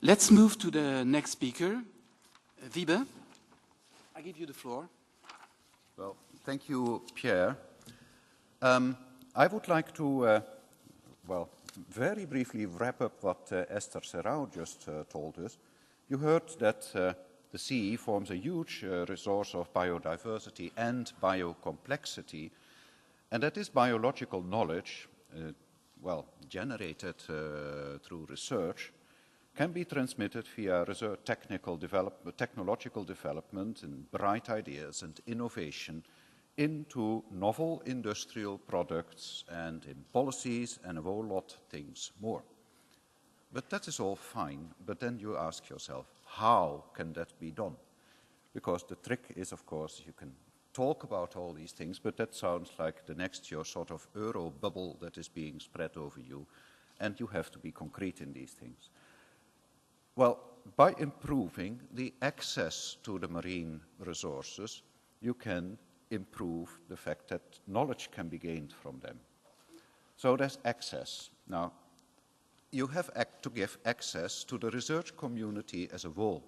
Let's move to the next speaker, Wiebe. I give you the floor. Well, thank you, Pierre. I would like to, very briefly wrap up what Esther Serrao just told us. You heard that the sea forms a huge resource of biodiversity and biocomplexity, and that this biological knowledge, generated through research, can be transmitted via technological development and bright ideas and innovation into novel industrial products and in policies and a whole lot of things more. But that is all fine, but then you ask yourself, how can that be done? Because the trick is, of course, you can talk about all these things, but that sounds like the next year sort of euro bubble that is being spread over you, and you have to be concrete in these things. Well, by improving the access to the marine resources, you can improve the fact that knowledge can be gained from them. So there's access. Now, you have to give access to the research community as a whole,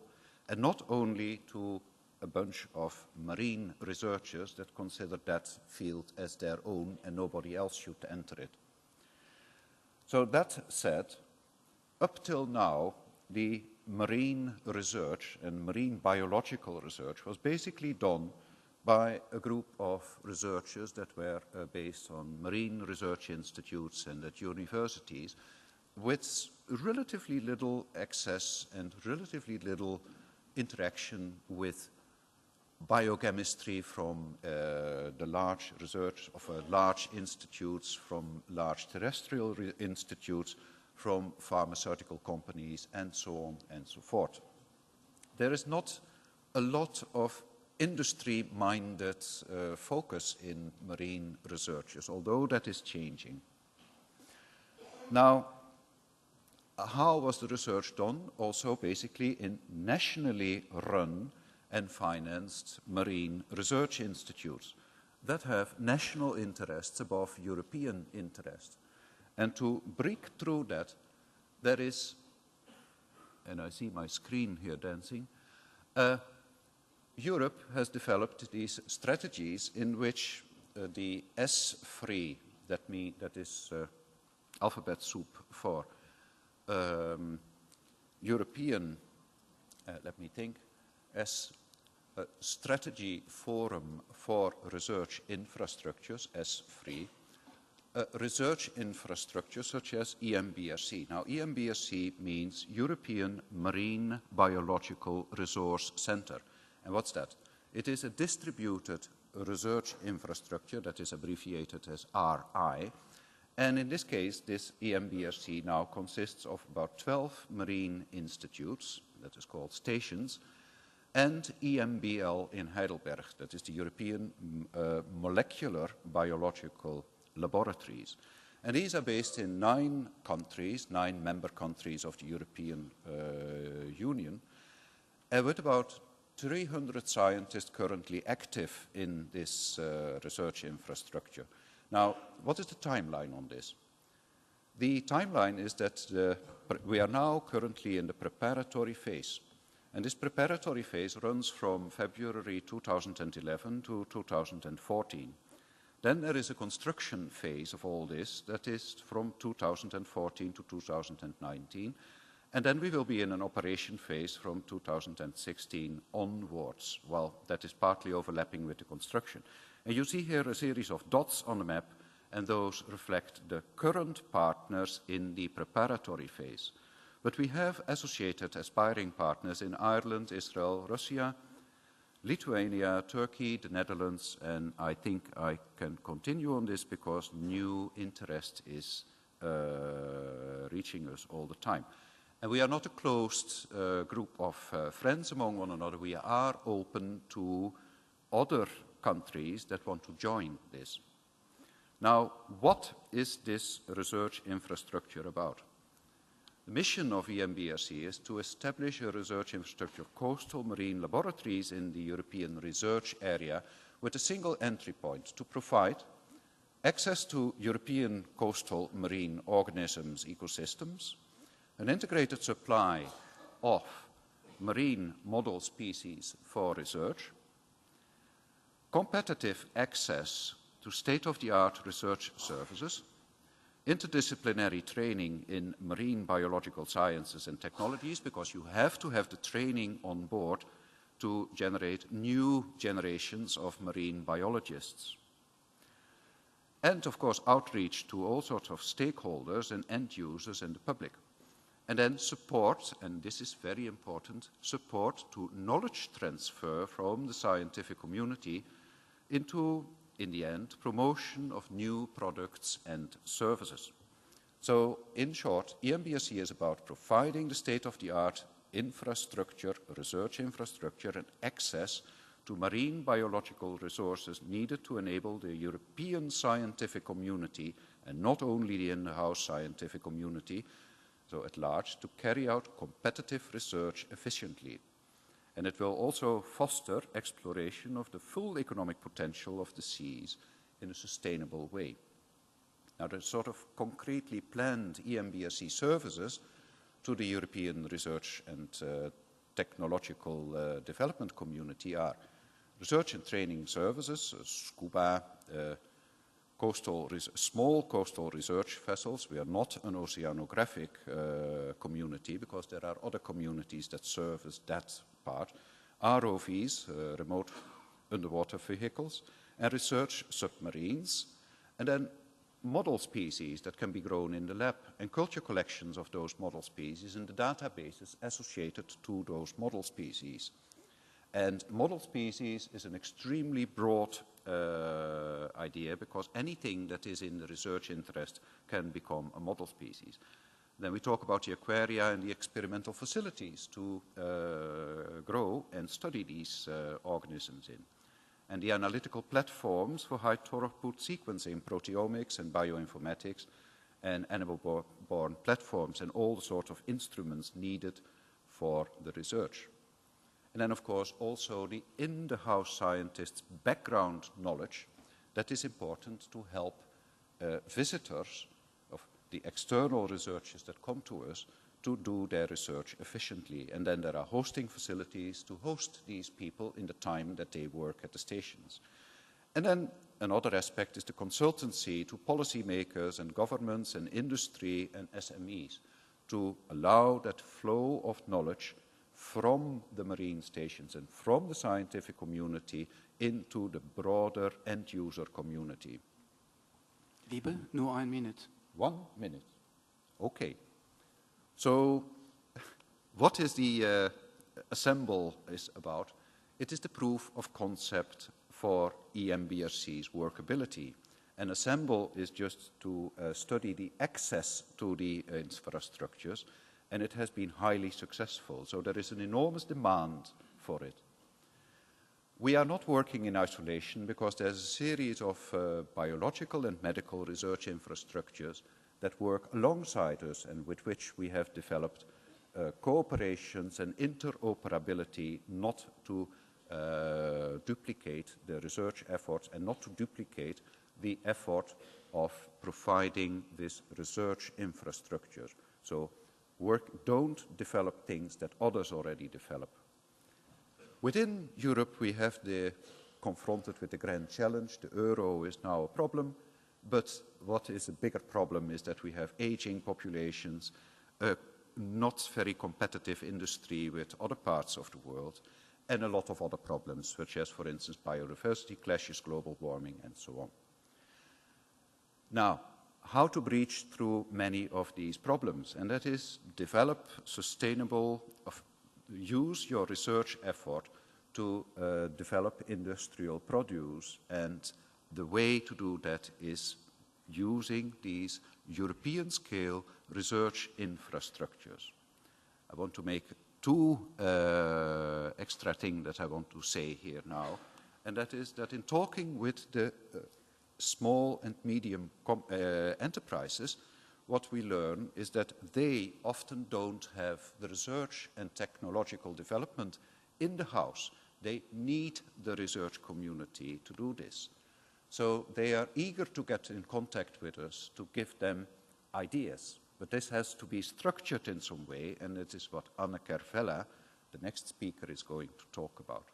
and not only to a bunch of marine researchers that consider that field as their own and nobody else should enter it. So that said, up till now, the marine research and marine biological research was basically done by a group of researchers that were based on marine research institutes and at universities with relatively little access and relatively little interaction with biochemistry from the large research of large institutes, from large terrestrial institutes, from pharmaceutical companies, and so on and so forth. There is not a lot of industry-minded focus in marine researchers, although that is changing. Now, how was the research done? Also basically in nationally run and financed marine research institutes that have national interests above European interests. And to break through that, there is, and I see my screen here dancing, Europe has developed these strategies in which the S3, that is alphabet soup for European, let me think, as a strategy forum for research infrastructures, S3, research infrastructure such as ppEMBRC. Now, ppEMBRC means European Marine Biological Resource Center. And what's that? It is a distributed research infrastructure that is abbreviated as RI. And in this case, this ppEMBRC now consists of about 12 marine institutes, that is called stations, and EMBL in Heidelberg, that is the European Molecular Biological Laboratories. And these are based in 9 countries, 9 member countries of the European Union, with about 300 scientists currently active in this research infrastructure. Now, what is the timeline on this? The timeline is that we are now currently in the preparatory phase. And this preparatory phase runs from February 2011 to 2014. Then there is a construction phase of all this that is from 2014 to 2019. And then we will be in an operation phase from 2016 onwards. Well, that is partly overlapping with the construction. And you see here a series of dots on the map, and those reflect the current partners in the preparatory phase. But we have associated aspiring partners in Ireland, Israel, Russia, Lithuania, Turkey, the Netherlands, and I think I can continue on this because new interest is reaching us all the time. And we are not a closed group of friends among one another. We are open to other countries that want to join this. Now, what is this research infrastructure about? The mission of ppEMBRC is to establish a research infrastructure of coastal marine laboratories in the European research area with a single entry point to provide access to European coastal marine organisms, ecosystems, an integrated supply of marine model species for research, competitive access to state-of-the-art research services, interdisciplinary training in marine biological sciences and technologies, because you have to have the training on board to generate new generations of marine biologists. And, of course, outreach to all sorts of stakeholders and end users and the public. And then support, and this is very important, support to knowledge transfer from the scientific community into, in the end, promotion of new products and services. So, in short, EMBRC is about providing the state-of-the-art infrastructure, research infrastructure, and access to marine biological resources needed to enable the European scientific community, and not only the in-house scientific community, so at large, to carry out competitive research efficiently. And it will also foster exploration of the full economic potential of the seas in a sustainable way. Now, the sort of concretely planned EMBRC services to the European research and technological development community are research and training services, scuba, small coastal research vessels. We are not an oceanographic community because there are other communities that service that part. ROVs, remote underwater vehicles, and research submarines, and then model species that can be grown in the lab, and culture collections of those model species and the databases associated to those model species. And model species is an extremely broad idea, because anything that is in the research interest can become a model species. Then we talk about the aquaria and the experimental facilities to grow and study these organisms in. And the analytical platforms for high throughput sequencing, proteomics and bioinformatics, and animal-borne platforms, and all the sorts of instruments needed for the research. And then, of course, also the in-the-house scientists' background knowledge that is important to help visitors of the external researchers that come to us to do their research efficiently. And then there are hosting facilities to host these people in the time that they work at the stations. And then another aspect is the consultancy to policymakers and governments and industry and SMEs to allow that flow of knowledge from the marine stations and from the scientific community into the broader end-user community. Wiebe, nur 1 minute. 1 minute. Okay. So, what is the Assemble is about? It is the proof of concept for EMBRC's workability. And Assemble is just to study the access to the infrastructures, and it has been highly successful. So there is an enormous demand for it. We are not working in isolation because there's a series of biological and medical research infrastructures that work alongside us and with which we have developed cooperations and interoperability not to duplicate the research efforts and not to duplicate the effort of providing this research infrastructure. So don't develop things that others already develop. Within Europe, we have confronted with the grand challenge. The euro is now a problem, but what is a bigger problem is that we have aging populations, a not very competitive industry with other parts of the world, and a lot of other problems, such as, for instance, biodiversity clashes, global warming, and so on. Now, how to breach through many of these problems, and that is develop sustainable, use your research effort to develop industrial produce, and the way to do that is using these European-scale research infrastructures. I want to make 2 extra things that I want to say here now, and that is that in talking with the small and medium enterprises, what we learn is that they often don't have the research and technological development in the house. They need the research community to do this. So they are eager to get in contact with us to give them ideas. But this has to be structured in some way, and it is what Anne Kervella, the next speaker, is going to talk about.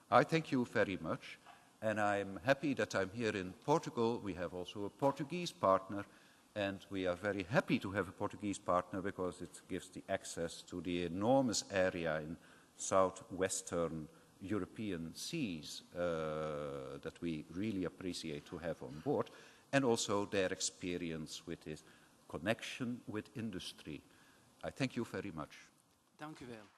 I thank you very much, and I'm happy that I'm here in Portugal. We have also a Portuguese partner, and we are very happy to have a Portuguese partner because it gives the access to the enormous area in southwestern European seas that we really appreciate to have on board, and also their experience with this connection with industry. I thank you very much. Dank u wel.